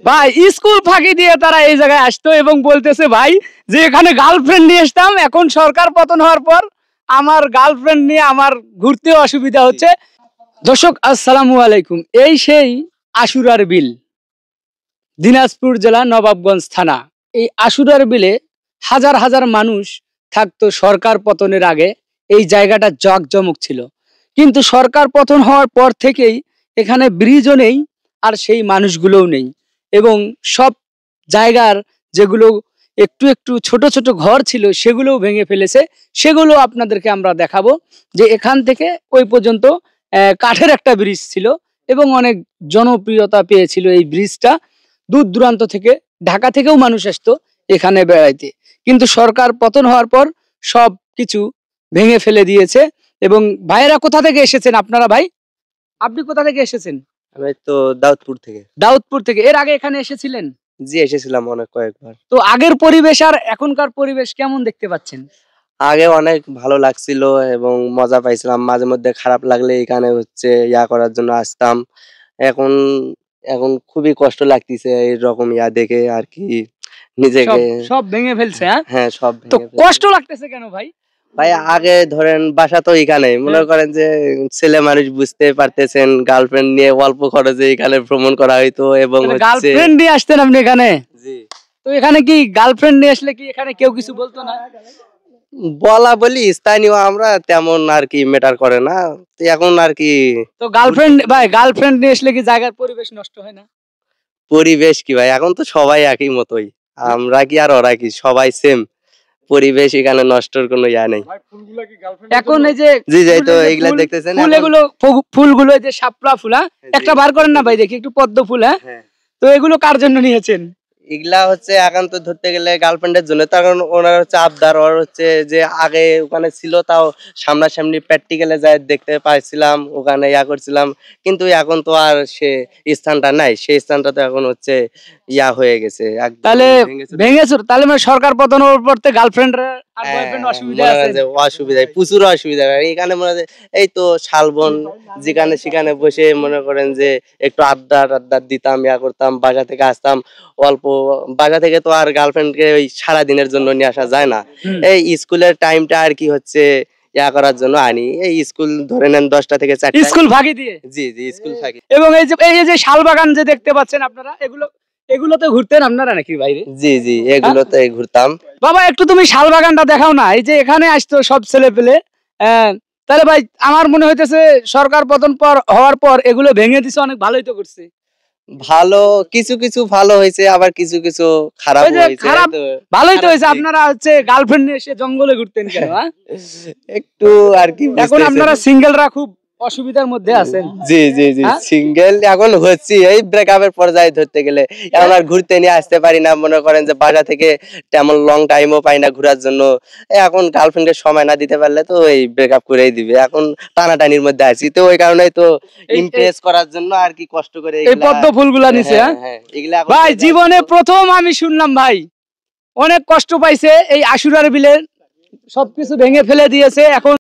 ভাই স্কুল ফাঁকি দিয়ে তারা এই জায়গায় আসতো এবং বলতেছে ভাই যে এখানে গার্লফ্রেন্ড নিয়ে আসতাম, এখন সরকার পতন হওয়ার পর আমার গার্লফ্রেন্ড নিয়ে আমার ঘুরতেও অসুবিধা হচ্ছে। দর্শক আসসালামু আলাইকুম। এই সেই আশুরার বিল, দিনাজপুর জেলা নবাবগঞ্জ থানা। এই আশুরার বিলে হাজার হাজার মানুষ থাকতো সরকার পতনের আগে। এই জায়গাটা জাঁকজমক ছিল, কিন্তু সরকার পতন হওয়ার পর থেকেই এখানে ব্রিজও নেই, আর সেই মানুষগুলোও নেই। এবং সব জায়গার যেগুলো একটু একটু ছোট ছোট ঘর ছিল সেগুলোও ভেঙে ফেলেছে। সেগুলো আপনাদেরকে আমরা দেখাবো। যে এখান থেকে ওই পর্যন্ত কাঠের একটা ব্রিজ ছিল এবং অনেক জনপ্রিয়তা পেয়েছিল এই ব্রিজটা। দূর দূরান্ত থেকে, ঢাকা থেকেও মানুষ আসতো এখানে বেড়াইতে, কিন্তু সরকার পতন হওয়ার পর সব কিছু ভেঙে ফেলে দিয়েছে। এবং ভাইয়েরা কোথা থেকে এসেছেন আপনারা? ভাই আপনি কোথা থেকে এসেছেন? আমি তো দাউদপুর থেকে। দাউদপুর থেকে। এর আগে এখানে এসেছিলেন? জি, এসেছিলাম অনেক কয়েকবার। তো আগের পরিবেশ আর এখনকার পরিবেশ কেমন দেখতে পাচ্ছেন? আগে অনেক ভালো লাগছিল এবং মজা পাইছিলাম, মাঝে মধ্যে খারাপ লাগলে এখানে হচ্ছে ইয়া করার জন্য আসতাম। এখন এখন খুবই কষ্ট লাগতেছে এইরকম ইয়া দেখে আর কি নিজেকে। সব ভেঙে ফেলছে। হ্যাঁ, সব তো ভেঙে ফেলছে। কষ্ট লাগতেছে কেন ভাই? ভাই আগে ধরেন বাসা তো এখানে, মনে করেন যে ছেলে মানুষ বুঝতে পারতেছেন, গার্লফ্রেন্ড নিয়ে অল্প খরচে এখানে ভ্রমণ করা হইতো এবং হচ্ছে গার্লফ্রেন্ড নিয়ে আসতেন আপনি এখানে? জি। তো এখানে কি গার্লফ্রেন্ড নিয়ে আসলে কি এখানে কেউ কিছু বলতো না? বলা বলি স্থানীয় আমরা তেমন আর কি ম্যাটার করে না। তো এখন আর কি তো গার্লফ্রেন্ড ভাই, গার্লফ্রেন্ড নিয়ে আসলে কি জায়গার পরিবেশ নষ্ট হয় না? পরিবেশ কি ভাই, এখন তো সবাই একই মতোই, আমরা কি আর ওরা কি, সবাই সেম। পরিবেশ এখানে নষ্টর কোনো ইয়া নেই। এখন এই যে জি জি, তো এগুলা দেখতেছেন ফুলগুলো, ফুলগুলো যে শাপলা ফুল, একটা বার করেন না ভাই দেখি, একটু পদ্ম ফুল। হ্যাঁ, তো এগুলো কার জন্য নিয়েছেন? এগুলা হচ্ছে একান্ত ধরতে গেলে গার্লফ্রেন্ডের জন্য। কারণ ওনার হচ্ছে আবদার, ওর হচ্ছে যে আগে ওখানে ছিল, তাও সামনাসামনি প্র্যাকটিক্যালে যায় দেখতে পাইছিলাম, ওখানে ইয়া করছিলাম। কিন্তু এখন তো আর সে স্থানটা নাই, সেই স্থানটা তো এখন হচ্ছে ইয়া হয়ে গেছে। তাহলে ভেঙেছো, তাহলে মানে সরকার পতন হওয়ার পর থেকে গার্লফ্রেন্ড আর বয়ফ্রেন্ড অসুবিধা আছে? অসুবিধায় প্রচুর অসুবিধা। এখানে মনে হয় এই তো শালবন, যেখানে সেখানে বসে মনে করেন যে একটু আড্ডা দিতাম, ইয়া করতাম, বাসা থেকে আসতাম অল্প। বাসা থেকে তো আর গার্লফ্রেন্ডকে ওই সারা দিনের জন্য নিয়ে আসা যায় না। এই স্কুলের টাইমটা আর কি হচ্ছে ইয়া করার জন্য আনি। এই স্কুল ধরে নেন 10টা থেকে 4টা, স্কুল ফাঁকি দিয়ে। জি জি, স্কুল ফাঁকি। এবং এই যে শালবাগান যে দেখতে পাচ্ছেন আপনারা, এগুলোতে ঘুরতেন আপনারা নাকি বাইরে? জি জি, এগুলোতে ঘুরতাম। বাবা একটু তুমি শালবাগানটা দেখাও না। এই যে এখানে আসতো সব ছেলে পেলে, তাহলে ভাই আমার মনে হইতেছে সরকার পতন হওয়ার পর এগুলো ভেঙে দিছে, অনেক ভালোই তো করছে। ভালো কিছু কিছু ভালো হয়েছে, আবার কিছু কিছু খারাপ হয়েছে। ভালোই তো হয়েছে। আপনারা হচ্ছে গার্লফ্রেন্ড নিয়ে এসে জঙ্গলে ঘুরতেন কেন? একটু আর কি, এখন আপনারা সিঙ্গেলরা খুব অসুবিধার মধ্যে আছেন। জি জি জি, সিঙ্গেল এখন হচ্ছি এই ব্রেকআপের পর্যায়ে ধরতে গেলে। এখন আর ঘুরতে নিয়ে আসতে পারি না, মনে করেন যে বাসা থেকে তেমন লং টাইমও পাই না ঘোরার জন্য। এখন গার্লফ্রেন্ডের সময় না দিতে পারলে তো এই ব্রেকআপ করেই দিবে। এখন টানাটানির মধ্যে আছি, তো ওই কারণেই তো ইমপ্রেস করার জন্য আর কি কষ্ট করে এই পদ্ম ফুলগুলা নিছে। এগুলা ভাই জীবনে প্রথম আমি শুনলাম ভাই অনেক কষ্ট পাইছে এই আশুরার বিলে, সবকিছু ভেঙে ফেলে দিয়েছে। এখন